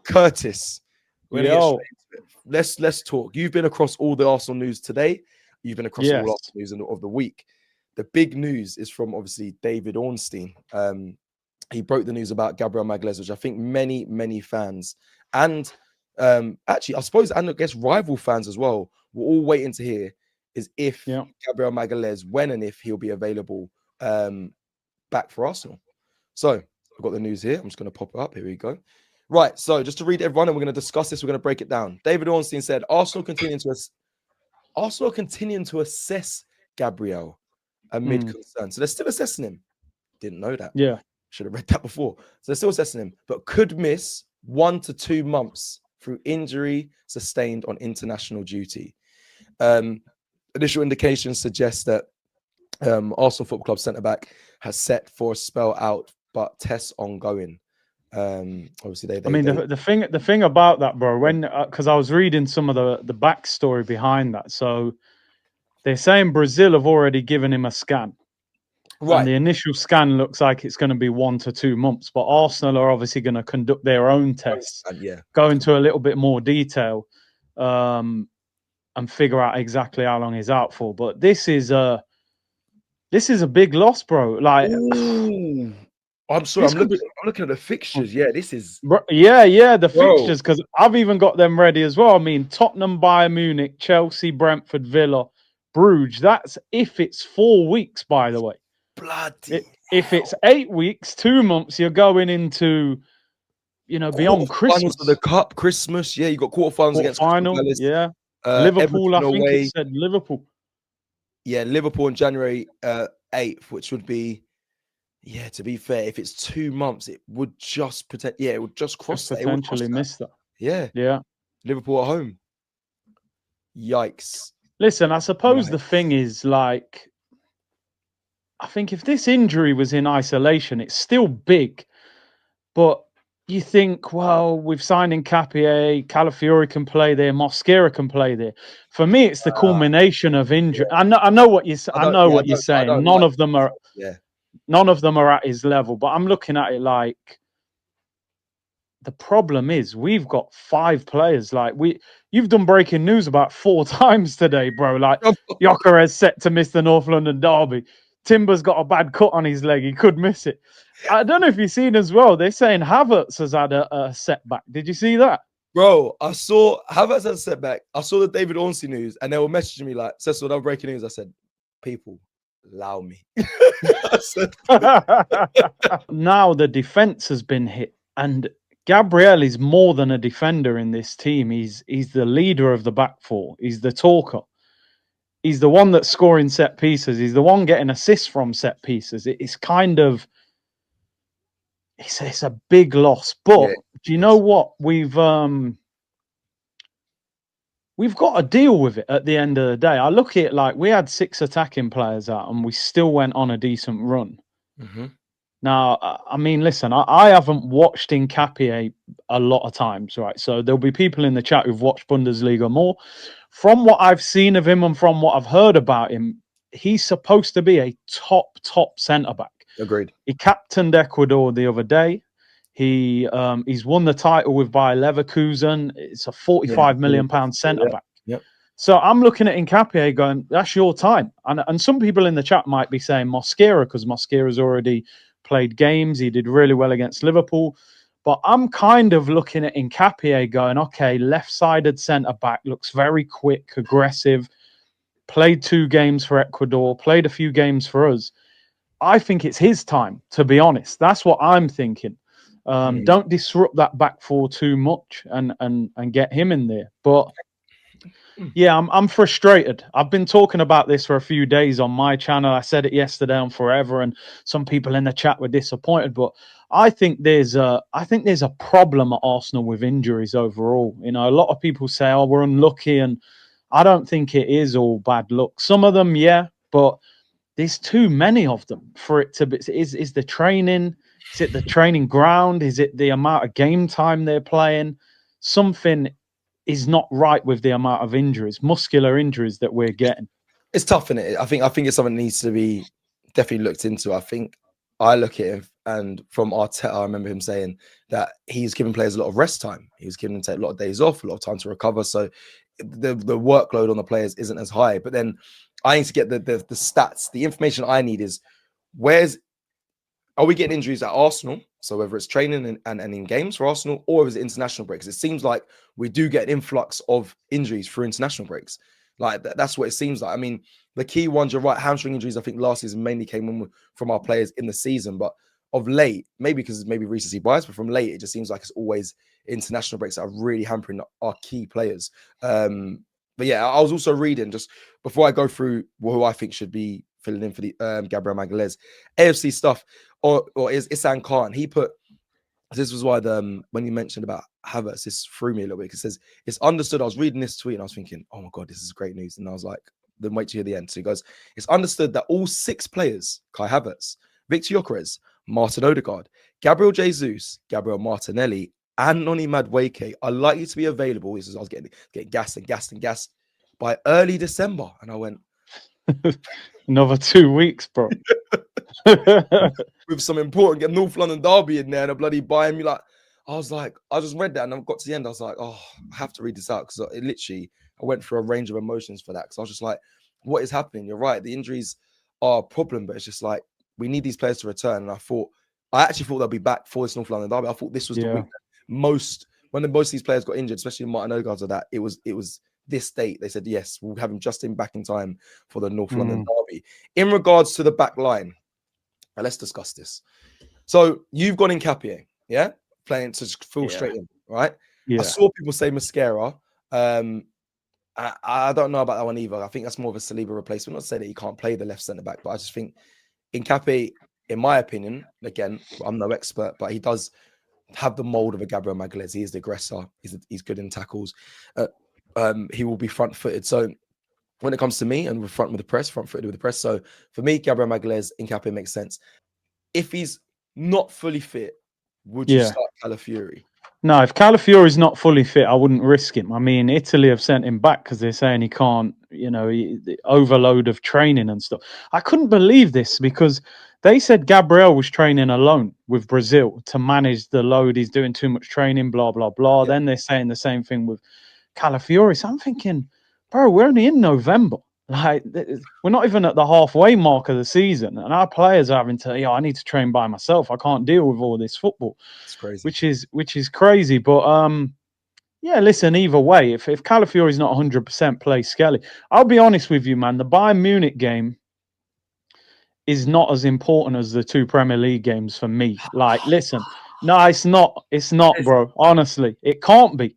Curtis. Yo. Let's talk. You've been across all the Arsenal news today. You've been across all Arsenal news of the week. The big news is from obviously David Ornstein. He broke the news about Gabriel Magalhães, which I think many fans and actually I suppose and I guess rival fans as well were all waiting to hear is if Gabriel Magalhães, when and if he'll be available back for Arsenal. So I've got the news here. I'm just going to pop it up. Here we go. Right. So just to read everyone, and we're going to discuss this. We're going to break it down. David Ornstein said, Arsenal continuing to assess Gabriel amid concern. So they're still assessing him. Didn't know that. Yeah. Should have read that before. So they're still assessing him, but could miss 1 to 2 months through injury sustained on international duty. Initial indications suggest that Arsenal Football Club centre-back has set for a spell out, but tests ongoing. Obviously, the thing about that, bro, because I was reading some of the backstory behind that. So they're saying Brazil have already given him a scan. Right. And the initial scan looks like it's going to be 1 to 2 months, but Arsenal are obviously going to conduct their own tests, go into a little bit more detail, and figure out exactly how long he's out for. But this is a big loss, bro. Like, I'm sorry, I'm looking at the fixtures. Yeah, this is the fixtures, because I've even got them ready as well. I mean, Tottenham, Bayern Munich, Chelsea, Brentford, Villa, Bruges. That's if it's 4 weeks, by the way. If it's 8 weeks, 2 months, you're going into, beyond Christmas. Of the Cup, Christmas. Yeah, you got quarterfinals against final. Yeah, Liverpool. I think it said Liverpool. Yeah, Liverpool on January 8th, which would be, to be fair, if it's 2 months, it would just it would just cross that. Potentially miss that. Yeah. Liverpool at home. Yikes. Listen, I suppose the thing is, like, I think if this injury was in isolation, it's still big. But you think, well, we've signed in Capie, Calafiori can play there, Mosquera can play there. For me, it's the culmination of injury. I know what you're saying. None of them are at his level. But I'm looking at it like, the problem is we've got 5 players. Like, you've done breaking news about 4 times today, bro. Like, Gyökeres set to miss the North London derby. Timber's got a bad cut on his leg. He could miss it. I don't know if you've seen as well. They're saying Havertz has had a setback. Did you see that? Bro, I saw Havertz had a setback. I saw the David Ornstein news, and they were messaging me like, Cecil, that breaking news. I said, people, allow me. I said, now the defense has been hit, and Gabriel is more than a defender in this team. He's the leader of the back four. He's the talker. He's the one that's scoring set pieces. He's the one getting assists from set pieces. It's kind of, it's a big loss. But do you know what? We've got to deal with it at the end of the day. I look at it like we had 6 attacking players out and we still went on a decent run. Mm-hmm. Now, I mean, listen, I haven't watched Nketiah a lot of times, right? So there'll be people in the chat who've watched Bundesliga more. From what I've seen of him and from what I've heard about him, he's supposed to be a top centre-back. Agreed. He captained Ecuador the other day. He's won the title with Bayer Leverkusen. It's a £45 million centre-back. Yep. So I'm looking at Nketiah going, that's your time. And some people in the chat might be saying Mosquera, because Mosquera's already played games. He did really well against Liverpool. But I'm kind of looking at Nketiah going, okay, left-sided centre-back, looks very quick, aggressive, played 2 games for Ecuador, played a few games for us. I think it's his time, to be honest. That's what I'm thinking. Don't disrupt that back four too much and get him in there. But yeah, I'm frustrated. I've been talking about this for a few days on my channel. I said it yesterday on Forever, and some people in the chat were disappointed. But I think there's a problem at Arsenal with injuries overall. You know, a lot of people say, "Oh, we're unlucky," and I don't think it is all bad luck. Some of them, yeah, but there's too many of them for it to be. Is the training? Is it the training ground? Is it the amount of game time they're playing? Something is not right with the amount of injuries, muscular injuries that we're getting. It's tough, isn't it? I think it's something that needs to be definitely looked into. I think I look at it and from Arteta, I remember him saying that he's giving players a lot of rest time. He was giving them take a lot of days off, a lot of time to recover. So the workload on the players isn't as high. But then I need to get the stats. The information I need is are we getting injuries at Arsenal? So whether it's training and in games for Arsenal, or is it international breaks? It seems like we do get an influx of injuries for international breaks. Like that's what it seems like. I mean, the key ones, you're right, hamstring injuries, I think last season mainly came from our players in the season. But of late, maybe because it's maybe recency bias, but from late, it just seems like it's always international breaks that are really hampering our key players. But yeah, I was also reading, just before I go through who I think should be filling in for the Gabriel Magalhães, AFC stuff, or is Isan Khan. He put, this was why when you mentioned about Havertz, this threw me a little bit. It says, it's understood. I was reading this tweet and I was thinking, oh my God, this is great news. And I was like, then wait to hear the end. So he goes, it's understood that all 6 players, Kai Havertz, Victor Gyökeres, Martin Odegaard, Gabriel Jesus, Gabriel Martinelli, and Noni Madueke are likely to be available. He says, I was getting gassed by early December. And I went, another 2 weeks, bro. With some important North London derby in there and a bloody buying me, like, I was like, I just read that and I got to the end. I was like, oh, I have to read this out, because it literally, I went through a range of emotions for that, because I was just like, what is happening? You're right, the injuries are a problem, but it's just like, we need these players to return. And I actually thought they'll be back for this North London derby. I thought this was the week that when most of these players got injured, especially Martin Odegaard, or that it was this date. They said, yes, we'll have him just in back in time for the North London derby. In regards to the back line, let's discuss this. So you've gone in Capie, yeah? Playing to full straight in, right? Yeah. I saw people say Mascara. I don't know about that one either. I think that's more of a Saliba replacement. Not to say that he can't play the left centre back, but I just think in Capie, in my opinion, again, I'm no expert, but he does have the mold of a Gabriel Magalhães. He is the aggressor. He's good in tackles. He will be front-footed. So when it comes to me, and we're front-footed with the press. So for me, Gabriel Magalhães in Capie makes sense. If he's not fully fit, would you start Calafiori? No, if Calafiori is not fully fit, I wouldn't risk him. I mean, Italy have sent him back because they're saying he can't, the overload of training and stuff. I couldn't believe this, because they said Gabriel was training alone with Brazil to manage the load. He's doing too much training, blah, blah, blah. Yeah. Then they're saying the same thing with Calafiori. So I'm thinking, bro, we're only in November. Like, we're not even at the halfway mark of the season, and our players are having to, I need to train by myself. I can't deal with all this football. It's crazy. Which is crazy. But listen, either way, if Calafiori's not 100%, play Skelly. I'll be honest with you, man. The Bayern Munich game is not as important as the 2 Premier League games for me. Like, listen, no, it's not, bro. Honestly, it can't be.